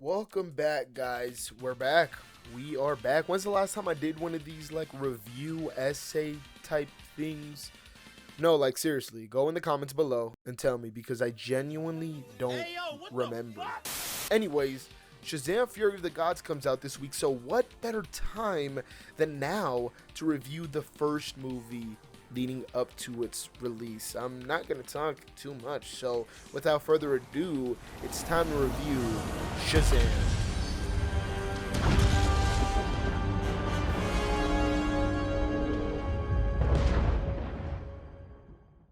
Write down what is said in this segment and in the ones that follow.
Welcome back, guys. We're back. We are back. When's the last time I did one of these like review essay type things? No, like seriously, go in the comments below and tell me because I genuinely don't remember. Anyways, Shazam! Fury of the Gods comes out this week, so what better time than now to review the first movie leading up to its release. I'm not going to talk too much, so without further ado, it's time to review Shazam!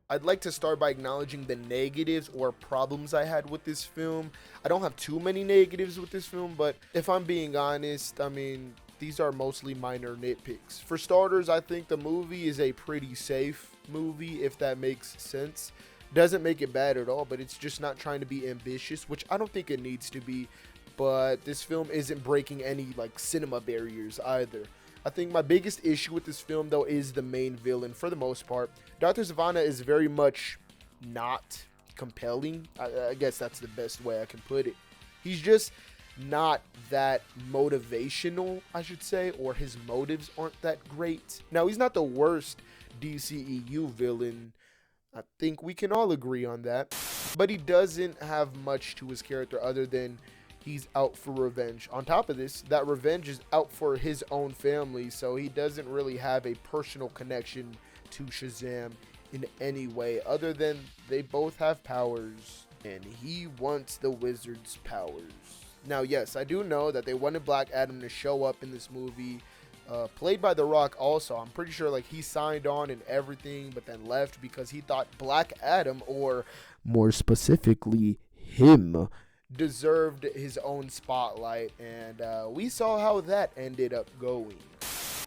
I'd like to start by acknowledging the negatives or problems I had with this film. I don't have too many negatives with this film, but if I'm being honest, I mean, these are mostly minor nitpicks. For starters, I think the movie is a pretty safe movie, if that makes sense. Doesn't make it bad at all, but it's just not trying to be ambitious, which I don't think it needs to be. But this film isn't breaking any like cinema barriers either. I think my biggest issue with this film, though, is the main villain for the most part. Dr. Sivana is very much not compelling. I guess that's the best way I can put it. He's just not that motivational, I should say, or his motives aren't that great. Now, he's not the worst DCEU villain. I think we can all agree on that. But he doesn't have much to his character other than he's out for revenge. On top of this, that revenge is out for his own family, so he doesn't really have a personal connection to Shazam in any way other than they both have powers and he wants the wizard's powers. Now, yes, I do know that they wanted Black Adam to show up in this movie, played by The Rock also. I'm pretty sure like he signed on and everything, but then left because he thought Black Adam, or more specifically him, deserved his own spotlight, and we saw how that ended up going.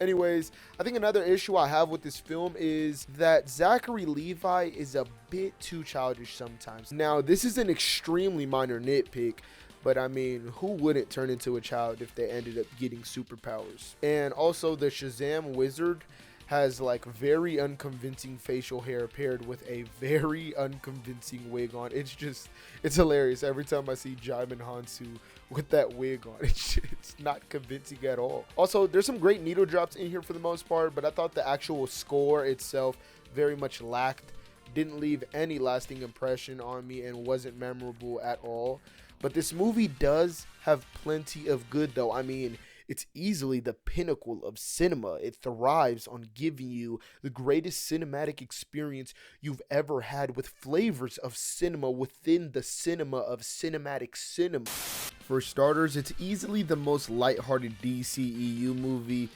Anyways, I think another issue I have with this film is that Zachary Levi is a bit too childish sometimes. Now, this is an extremely minor nitpick, but I mean, who wouldn't turn into a child if they ended up getting superpowers? And also, the Shazam wizard has like very unconvincing facial hair paired with a very unconvincing wig on. It's hilarious every time I see 𝙎𝙆𝙆𝙆 with that wig on. It's not convincing at all. Also, there's some great needle drops in here for the most part, but I thought the actual score itself very much lacked. Didn't leave any lasting impression on me and wasn't memorable at all. But this movie does have plenty of good though. I mean, it's easily the pinnacle of cinema. It thrives on giving you the greatest cinematic experience you've ever had with flavors of cinema within the cinema of cinematic cinema. For starters, it's easily the most lighthearted DCEU movie,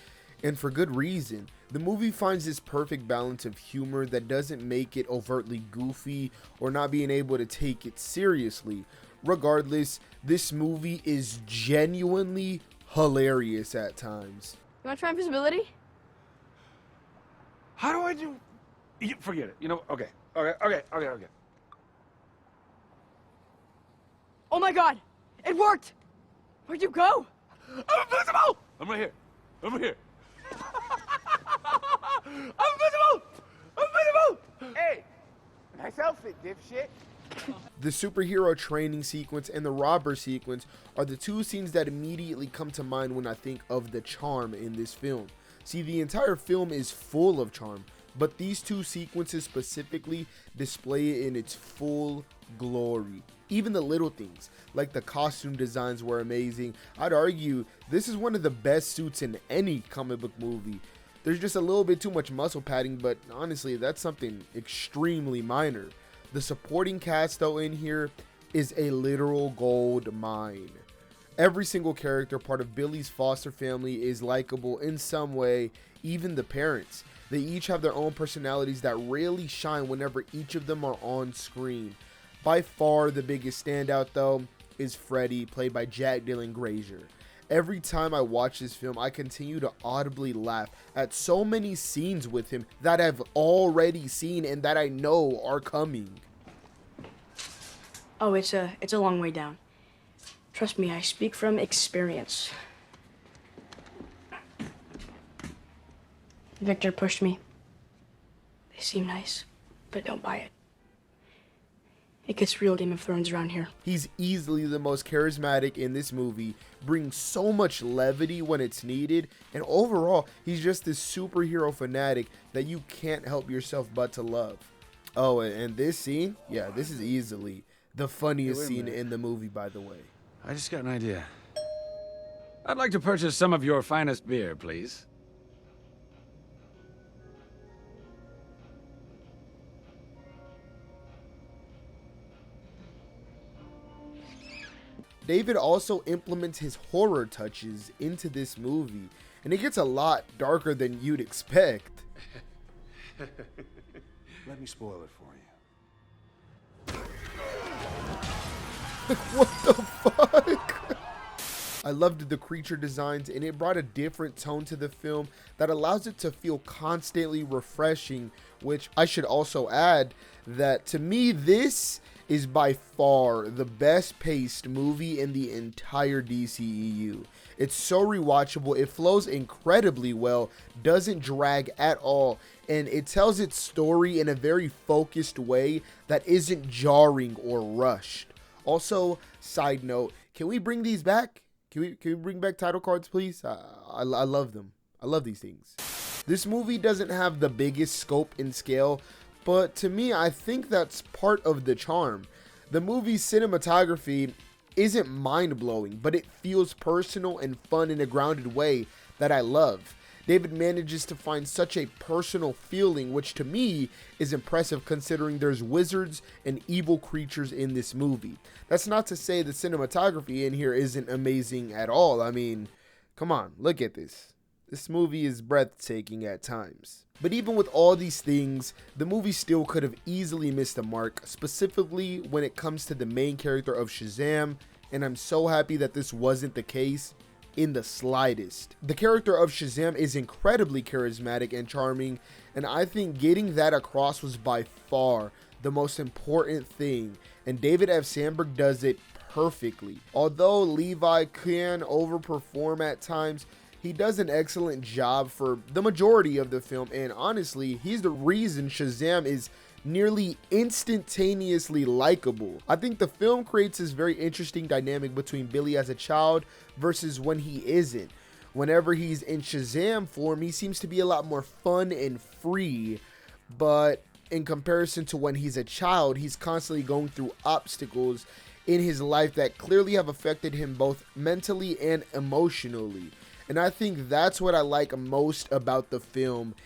and for good reason. The movie finds this perfect balance of humor that doesn't make it overtly goofy or not being able to take it seriously. Regardless, this movie is genuinely hilarious at times. You want to try invisibility? How do I do? Forget it. You know, okay. Oh my god! It worked! Where'd you go? I'm invisible! I'm right here. I'm invisible! Hey, nice outfit, dipshit. The superhero training sequence and the robber sequence are the two scenes that immediately come to mind when I think of the charm in this film. See, the entire film is full of charm, but these two sequences specifically display it in its full glory. Even the little things, like the costume designs, were amazing. I'd argue this is one of the best suits in any comic book movie. There's just a little bit too much muscle padding, but honestly, that's something extremely minor. The supporting cast though in here is a literal gold mine. Every single character part of Billy's foster family is likable in some way, even the parents. They each have their own personalities that really shine whenever each of them are on screen. By far the biggest standout though is Freddy, played by Jack Dylan Grazer. Every time I watch this film, I continue to audibly laugh at so many scenes with him that I've already seen and that I know are coming. Oh, it's a long way down. Trust me, I speak from experience. Victor pushed me. They seem nice, but don't buy it. It gets real Game of Thrones around here. He's easily the most charismatic in this movie, brings so much levity when it's needed, and overall, he's just this superhero fanatic that you can't help yourself but to love. Oh, and this scene? Yeah, this is easily the funniest scene in the movie, by the way. I just got an idea. I'd like to purchase some of your finest beer, please. David also implements his horror touches into this movie, and it gets a lot darker than you'd expect. Let me spoil it for you. What the fuck? I loved the creature designs, and it brought a different tone to the film that allows it to feel constantly refreshing, which I should also add that to me this is by far the best paced movie in the entire DCEU. It's so rewatchable, it flows incredibly well, doesn't drag at all, and it tells its story in a very focused way that isn't jarring or rushed. Also, side note, can we bring these back? Can we bring back title cards, please? I love them. I love these things. This movie doesn't have the biggest scope and scale, but to me, I think that's part of the charm. The movie's cinematography isn't mind-blowing, but it feels personal and fun in a grounded way that I love. David manages to find such a personal feeling, which to me is impressive considering there's wizards and evil creatures in this movie. That's not to say the cinematography in here isn't amazing at all. I mean, come on, look at this. This movie is breathtaking at times. But even with all these things, the movie still could have easily missed the mark, specifically when it comes to the main character of Shazam, and I'm so happy that this wasn't the case in the slightest. The character of Shazam is incredibly charismatic and charming, and I think getting that across was by far the most important thing, and David F. Sandberg does it perfectly. Although Levi can overperform at times, he does an excellent job for the majority of the film, and honestly, he's the reason Shazam is nearly instantaneously likable. I think the film creates this very interesting dynamic between Billy as a child versus when he isn't. Whenever he's in Shazam form, he seems to be a lot more fun and free, but in comparison to when he's a child, he's constantly going through obstacles in his life that clearly have affected him both mentally and emotionally. And I think that's what I like most about the film,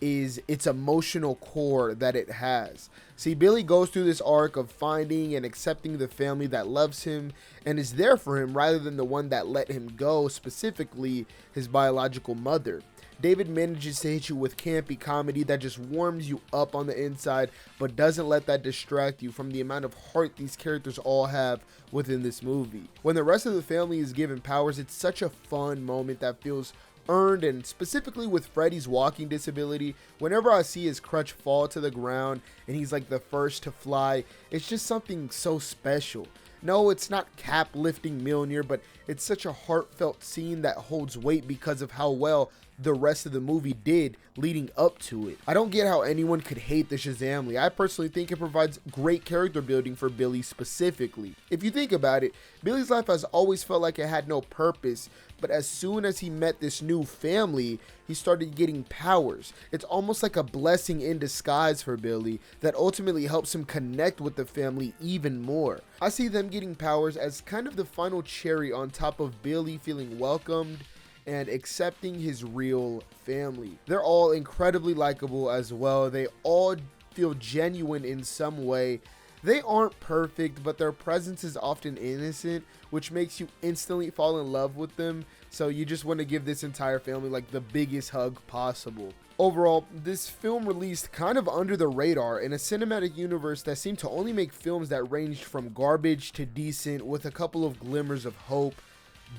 is its emotional core that it has. See, Billy goes through this arc of finding and accepting the family that loves him and is there for him rather than the one that let him go, specifically his biological mother. David manages to hit you with campy comedy that just warms you up on the inside, but doesn't let that distract you from the amount of heart these characters all have within this movie. When the rest of the family is given powers, it's such a fun moment that feels earned, and specifically with Freddy's walking disability, whenever I see his crutch fall to the ground and he's like the first to fly, it's just something so special. No, it's not cap lifting Mjolnir, but it's such a heartfelt scene that holds weight because of how well the rest of the movie did leading up to it. I don't get how anyone could hate the Shazamly. I personally think it provides great character building for Billy specifically. If you think about it, Billy's life has always felt like it had no purpose, but as soon as he met this new family, he started getting powers. It's almost like a blessing in disguise for Billy that ultimately helps him connect with the family even more. I see them getting powers as kind of the final cherry on top of Billy feeling welcomed and accepting his real family. They're all incredibly likable as well. They all feel genuine in some way. They aren't perfect, but their presence is often innocent, which makes you instantly fall in love with them. So you just want to give this entire family like the biggest hug possible. Overall, this film released kind of under the radar in a cinematic universe that seemed to only make films that ranged from garbage to decent with a couple of glimmers of hope.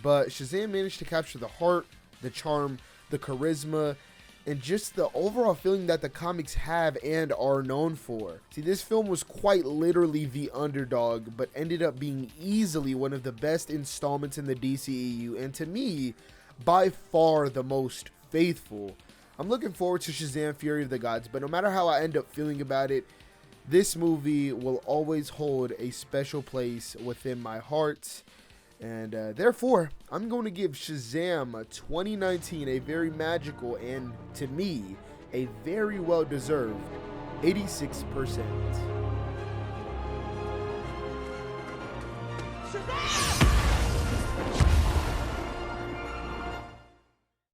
But Shazam managed to capture the heart, the charm, the charisma, and just the overall feeling that the comics have and are known for. See, this film was quite literally the underdog, but ended up being easily one of the best installments in the DCEU, and to me, by far the most faithful. I'm looking forward to Shazam Fury of the Gods, but no matter how I end up feeling about it, this movie will always hold a special place within my heart. And therefore, I'm going to give Shazam 2019 a very magical and, to me, a very well-deserved 86%. Shazam!